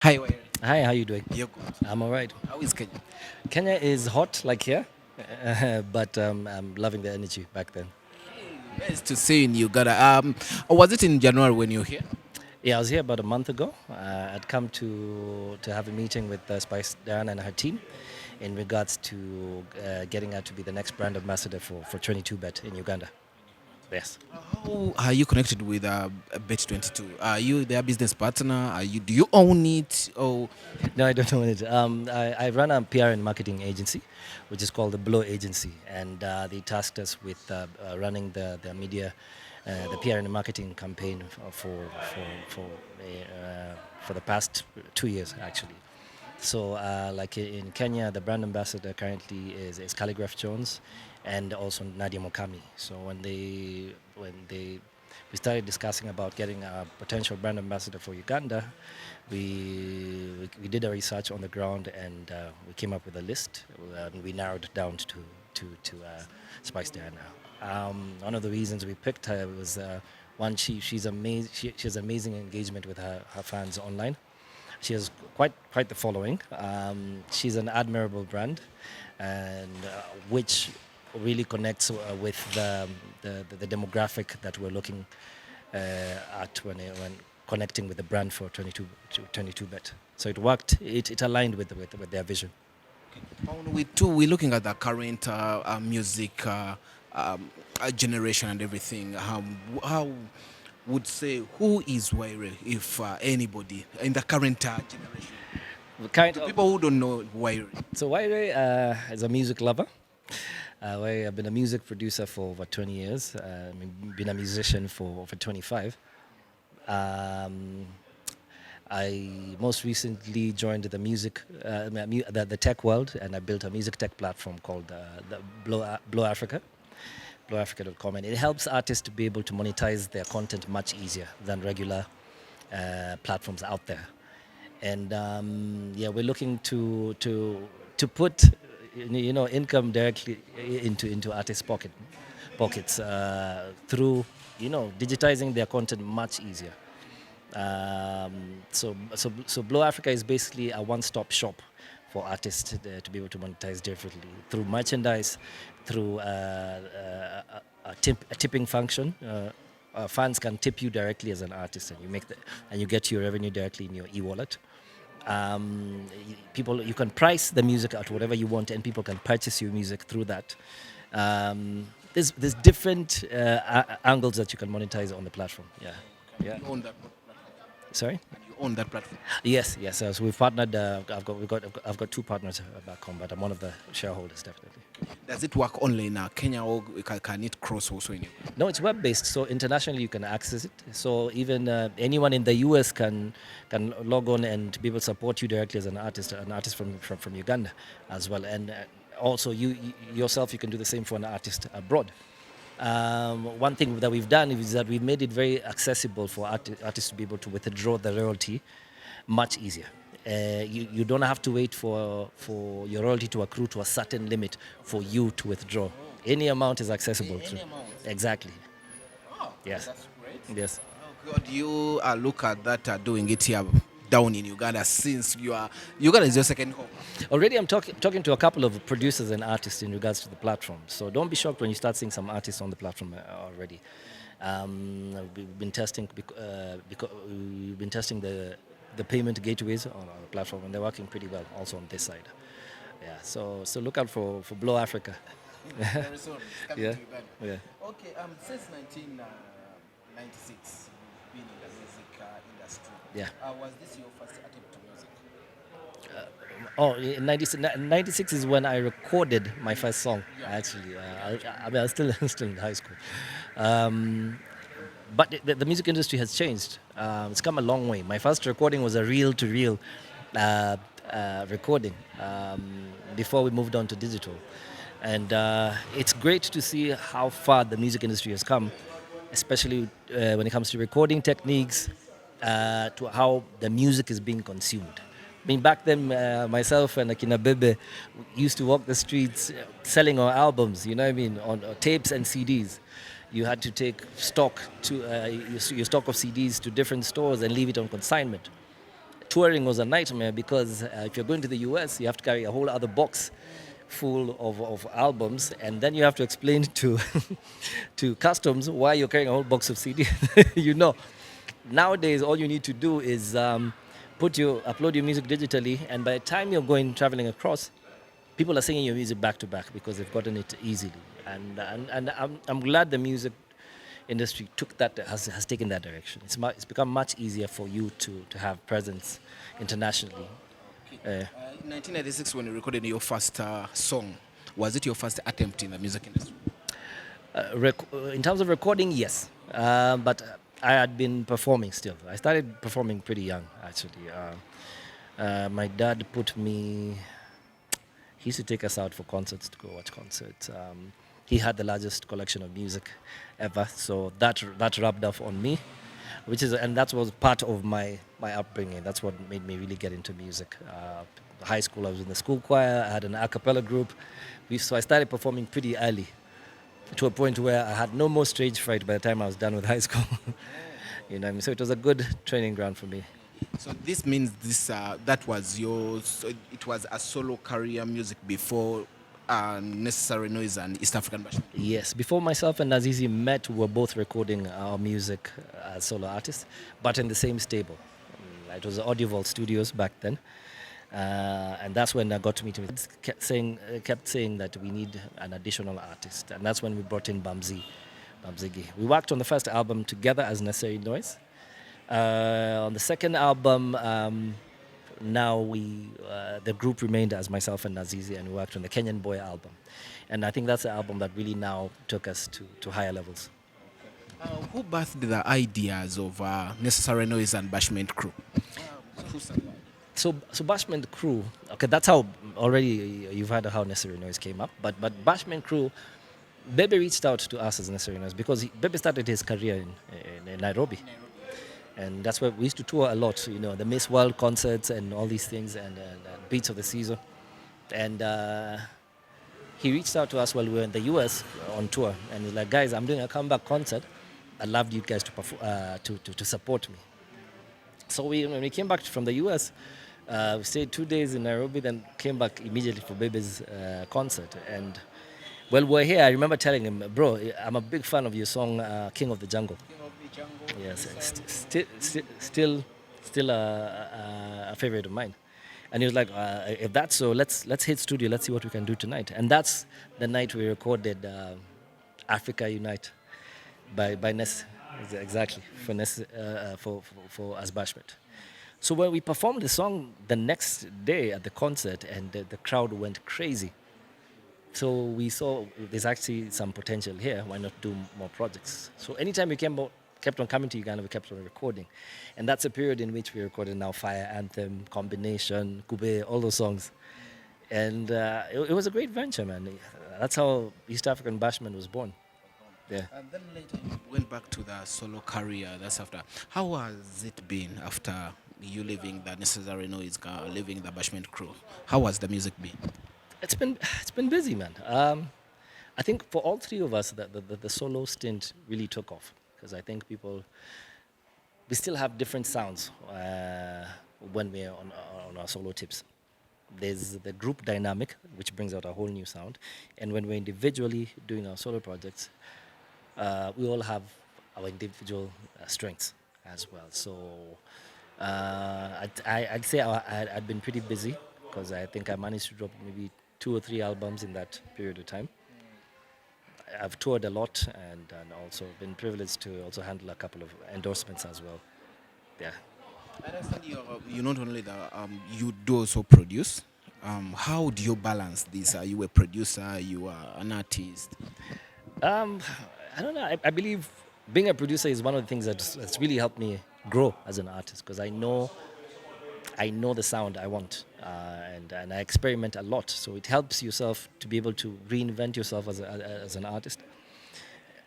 Hi, Wyre. Hi, how you doing? You're good. I'm all right. How is Kenya? Kenya is hot like here, but I'm loving the energy back then. Nice to see you in Uganda. Or was it in January when you were here? Yeah, I was here about a month ago. I'd come to have a meeting with Spice Diana and her team in regards to getting her to be the next brand ambassador for 22Bet in Uganda. Yes. How are you connected with Bet 22? Are you their business partner? Do you own it? Oh, No, I don't know it. I run a PR and marketing agency, which is called the Blow Agency, and they tasked us with running the media, the PR and marketing campaign for the past 2 years actually. So, like in Kenya, the brand ambassador currently is Calligraph Jones, and also Nadia Mokami. So when we started discussing about getting a potential brand ambassador for Uganda, we did a research on the ground, and we came up with a list. And we narrowed it down to Spice Diana. One of the reasons we picked her was one, she's amazing. She has amazing engagement with her fans online. She has quite the following. She's an admirable brand, and which really connects with the demographic that we're looking at when connecting with the brand for 22bet. So it worked. It aligned with their vision. we're looking at the current music generation and everything. How would say who is Wyre, if anybody in the current generation? Kind To of. people who don't know Wyre. So Wyre is a music lover. I've been a music producer for over 20 years. Been a musician for over 25. Um, I most recently joined the the tech world, and I built a music tech platform called the Blow Africa, blowafrica.com, and it helps artists to be able to monetize their content much easier than regular platforms out there. And yeah, we're looking to put income directly into artists' pockets through digitizing their content much easier. So Blow Africa is basically a one-stop shop for artists to be able to monetize differently through merchandise, through a tipping function. Fans can tip you directly as an artist, and you get your revenue directly in your e-wallet. People, you can price the music at whatever you want, and people can purchase your music through that. There's different angles that you can monetize on the platform. Yeah, yeah. You own that platform. Sorry. And you own that platform. Yes, yes. So we've partnered. I've got two partners back home, but I'm one of the shareholders, definitely. Does it work only in Kenya, or can it cross also in Uganda? No, it's web based. So internationally, you can access it. So even anyone in the US can log on and be able to support you directly as an artist from Uganda as well. And also you yourself, you can do the same for an artist abroad. One thing that we've done is that we've made it very accessible for artists to be able to withdraw the royalty much easier. You don't have to wait for your royalty to accrue to a certain limit for you to withdraw. Any amount is accessible. Any amount. Exactly. Oh, Yes. that's great. Yes. Oh God, you look at that doing it here down in Uganda, since Uganda is your second home. Already, I'm talking to a couple of producers and artists in regards to the platform. So don't be shocked when you start seeing some artists on the platform already. We've been testing we've been testing the payment gateways on our platform, and they're working pretty well also on this side. Yeah. So look out for Blow Africa. Very soon. It's coming Yeah. to Uganda. Yeah. Okay, since 1996, you've been in the music industry. Yeah. Was this your first attempt to music? Oh, in 96 is when I recorded my first song. Actually, I was still in high school. Um, but the music industry has changed. It's come a long way. My first recording was a reel-to-reel recording before we moved on to digital. And it's great to see how far the music industry has come, especially when it comes to recording techniques, to how the music is being consumed. I mean, back then, myself and Akina Bebe used to walk the streets selling our albums, you know what I mean, on tapes and CDs. You had to take stock to your stock of CDs to different stores and leave it on consignment. touring was a nightmare because if you're going to the US, you have to carry a whole other box full of albums, and then you have to explain to to customs why you're carrying a whole box of CD. you know, nowadays all you need to do is upload your music digitally, and by the time you're going traveling across, people are singing your music back to back because they've gotten it easily. And I'm glad the music industry has taken that direction. It's become much easier for you to have presence internationally. In 1996, when you recorded your first song, was it your first attempt in the music industry? In terms of recording, yes, but I had been performing still. I started performing pretty young, actually. My dad put me. He used to take us out for concerts to go watch concerts. He had the largest collection of music ever, so that rubbed off on me, and that was part of my upbringing. That's what made me really get into music. High school, I was in the school choir. I had an a cappella group, so I started performing pretty early, to a point where I had no more stage fright by the time I was done with high school. You know what I mean? So it was a good training ground for me. So this means that was it was a solo career music before Necessary Noise and East African Bashment. Yes, before myself and Azizi met, we were both recording our music as solo artists, but in the same stable. It was Audiovault Studios back then, and that's when I got to meet him. He kept saying that we need an additional artist, and that's when we brought in Bamzigi. We worked on the first album together as Necessary Noise. On the second album, the group remained as myself and Azizi, and we worked on the Kenyan Boy album. And I think that's the album that really now took us to higher levels. Who birthed the ideas of Necessary Noise and Bashment Crew? So Bashment Crew, okay, that's how already you've heard how Necessary Noise came up. But Bashment Crew, Bebe reached out to us as Necessary Noise because Bebe started his career in Nairobi. And that's where we used to tour a lot, you know, the Miss World concerts and all these things, and Beats of the Season. And he reached out to us while we were in the US on tour, and he's like, guys, I'm doing a comeback concert. I'd love you guys to support me. So when we came back from the US, we stayed 2 days in Nairobi, then came back immediately for Bebe's concert. And while we're here, I remember telling him, bro, I'm a big fan of your song, King of the Jungle. Yes, still a favorite of mine. And he was like, if that's so, let's hit studio, let's see what we can do tonight. And that's the night we recorded Africa Unite by Ness, exactly, for Ness, for as Bashment. So when we performed the song the next day at the concert, and the crowd went crazy. So we saw there's actually some potential here. Why not do more projects? So anytime we kept on coming to Uganda, we kept on recording. And that's a period in which we recorded now Fire Anthem, Combination, Kube, all those songs. And it was a great venture, man. That's how East African Bashment was born. Yeah. And then later you went back to the solo career. That's after. How has it been after you leaving the Necessary Noise, leaving the Bashment Crew? How has the music been? It's been busy, man. I think for all three of us, the solo stint really took off, because I think we still have different sounds when we're on our solo tips. There's the group dynamic, which brings out a whole new sound, and when we're individually doing our solo projects, we all have our individual strengths as well. So I'd say I'd been pretty busy, because I think I managed to drop maybe 2 or 3 albums in that period of time. I've toured a lot, and also been privileged to also handle a couple of endorsements as well. Yeah. I understand you not only you do also produce. How do you balance this? Are you a producer? You are an artist? I don't know. I believe being a producer is one of the things that's really helped me grow as an artist, because I know the sound I want, and I experiment a lot. So it helps yourself to be able to reinvent yourself as an artist.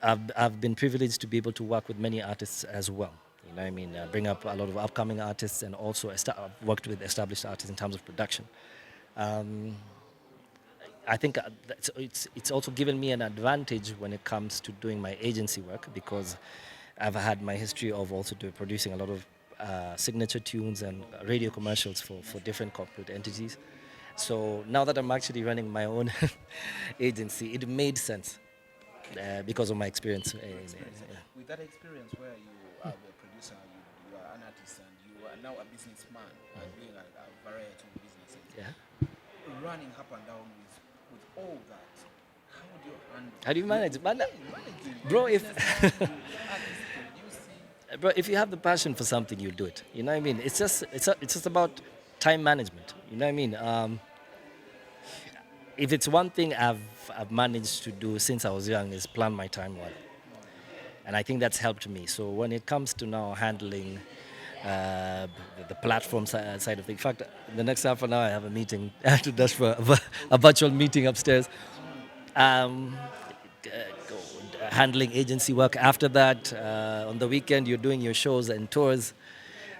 I've been privileged to be able to work with many artists as well. You know what I mean? Bring up a lot of upcoming artists, and also I've worked with established artists in terms of production. I think it's also given me an advantage when it comes to doing my agency work, because I've had my history of also producing a lot of signature tunes and radio commercials for different corporate entities. So now that I'm actually running my own agency, it made sense because of my experience. With that experience where you are a producer, you are an artist, and you are now a businessman doing a variety of businesses, Yeah. running up and down with all that, how do you handle? How do you manage? Man, Managing bro, if artists, producing. bro, if you have the passion for something, you'll do it. You know what I mean? It's just about time management. You know what I mean? If it's one thing I've managed to do since I was young is plan my time well, and I think that's helped me. So when it comes to now handling the platform side of things, in fact, the next half an hour I have a meeting. I have to dash for a virtual meeting upstairs. Um, Handling agency work. After that, on the weekend, you're doing your shows and tours.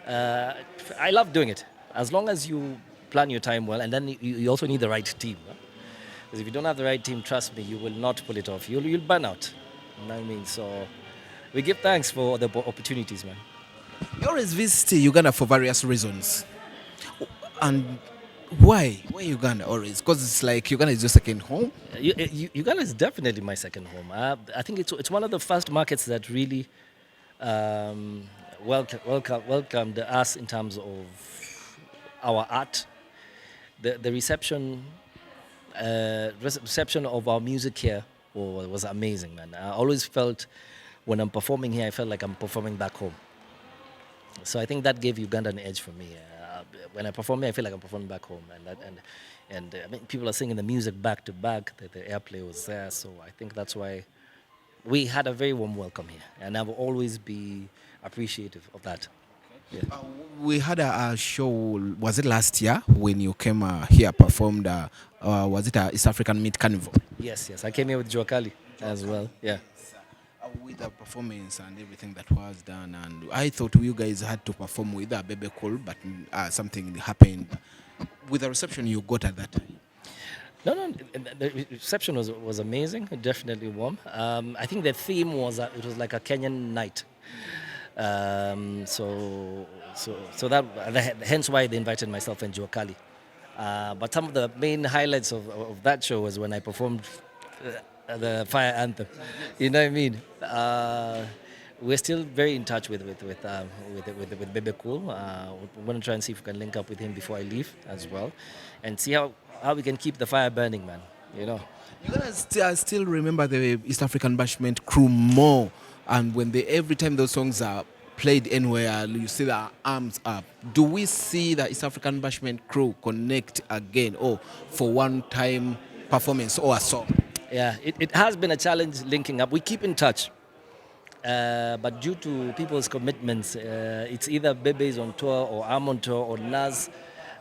I love doing it as long as you plan your time well, and then you also need the right team. Huh? Because if you don't have the right team, trust me, you will not pull it off. You'll burn out. You know what I mean? So we give thanks for the opportunities, man. You always visit Uganda for various reasons. And why? Why Uganda always? Because it's like Uganda is your second home. Uganda is definitely my second home. I think it's one of the first markets that really welcomed us in terms of our art. The reception of our music here was amazing, man. I always felt when I'm performing here, I felt like I'm performing back home. So I think that gave Uganda an edge for me. When I perform here, I feel like I'm performing back home, and I mean, people are singing the music back to back. The airplay was there, so I think that's why we had a very warm welcome here, and I will always be appreciative of that. Yeah. We had a show, was it last year when you came here, performed, was it a East African Meat Carnival? Yes, I came here with Joakali as well. Yeah. With the performance and everything that was done, and I thought you guys had to perform with a Bebe call, but something happened with the reception you got at that time. No, the reception was amazing, definitely warm. I think the theme was it was like a Kenyan night. So that hence why they invited myself and Joakali. But some of the main highlights of that show was when I performed the fire anthem. You know what I mean? We're still very in touch with Bebe Cool. We're going to try and see if we can link up with him before I leave as well, and see how we can keep the fire burning, man. You know. You guys still remember the East African Bashment crew more, and when every time those songs are played anywhere, you see their arms up. Do we see the East African Bashment crew connect again, or for one time performance or a song? Yeah, it has been a challenge linking up. We keep in touch. But due to people's commitments, it's either Bebe is on tour or I'm on tour or Naz.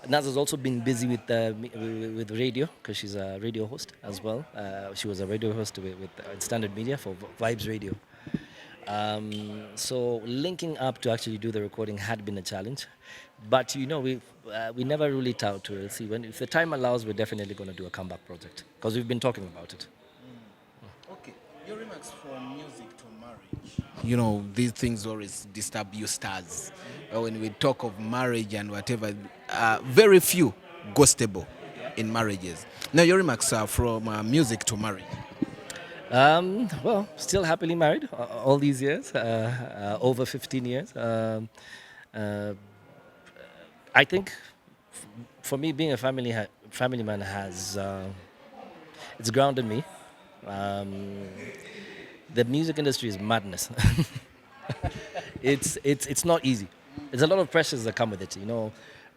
Naz has also been busy with radio because she's a radio host as well. She was a radio host with Standard Media for Vibes Radio. So linking up to actually do the recording had been a challenge. But you know, we never rule it out. We'll see. If the time allows, we're definitely going to do a comeback project because we've been talking about it. Okay, your remarks from music to marriage. You know, these things always disturb you stars. When we talk of marriage and whatever, very few go stable in marriages. Now, your remarks are from music to marriage. Well, still happily married all these years, over 15 years. I think for me, being a family man has it's grounded me. The music industry is madness. It's not easy. There's a lot of pressures that come with it, you know,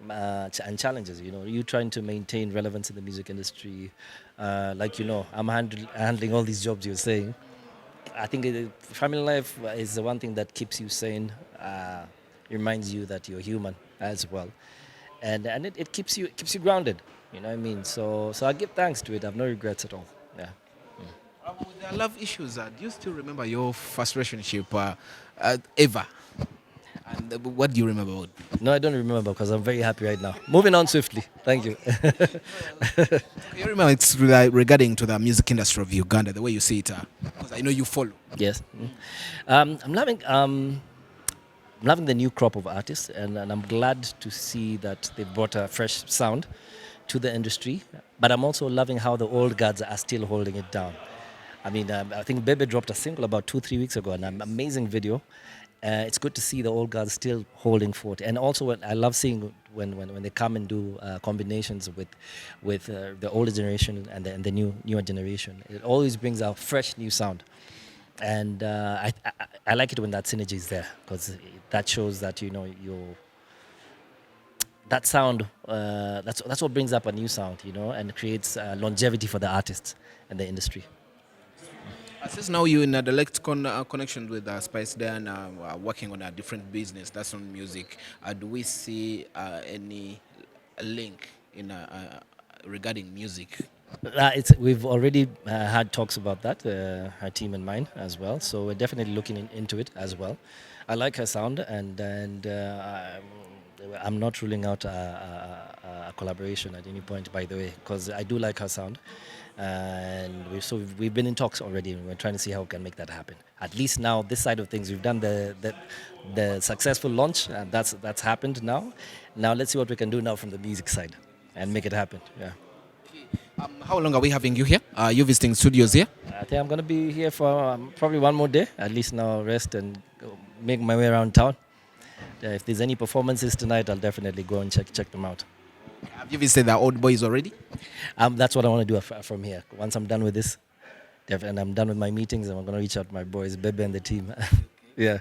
and challenges. You know, you trying to maintain relevance in the music industry. Like, you know, I'm handling all these jobs you're saying. I think family life is the one thing that keeps you sane. Reminds you that you're human as well, and it keeps you grounded. You know what I mean? So I give thanks to it. I have no regrets at all. Yeah. With the love issues, do you still remember your first relationship ever? And what do you remember about? No, I don't remember because I'm very happy right now. Moving on swiftly. Thank you. You remember it's regarding to the music industry of Uganda, the way you see it, because I know you follow. Yes. I'm loving. I'm loving the new crop of artists, and I'm glad to see that they've brought a fresh sound to the industry. But I'm also loving how the old guards are still holding it down. I mean, I think Bebe dropped a single about 2, 3 weeks ago, an amazing video. It's good to see the old guards still holding fort, and also I love seeing when they come and do combinations with the older generation and the newer generation. It always brings out fresh new sound, and I like it when that synergy is there, because that shows that that sound that's what brings up a new sound, and creates longevity for the artists and the industry. Since now you're in a direct connection with Spice there and working on a different business, that's on music, do we see any link in regarding music? We've already had talks about that, her team and mine as well. So we're definitely looking into it as well. I like her sound, and I'm not ruling out a collaboration at any point, by the way, because I do like her sound, and we've been in talks already, and we're trying to see how we can make that happen. At least now, this side of things, we've done the successful launch, and that's happened now. Now let's see what we can do now from the music side and make it happen. Yeah. How long are we having you here? Are you visiting studios here? I think I'm going to be here for probably one more day. At least now rest and make my way around town. If there's any performances tonight, I'll definitely go and check them out. Have you visited the old boys already? That's what I want to do from here. Once I'm done with this, and I'm done with my meetings, I'm going to reach out to my boys, Bebe and the team. Yeah.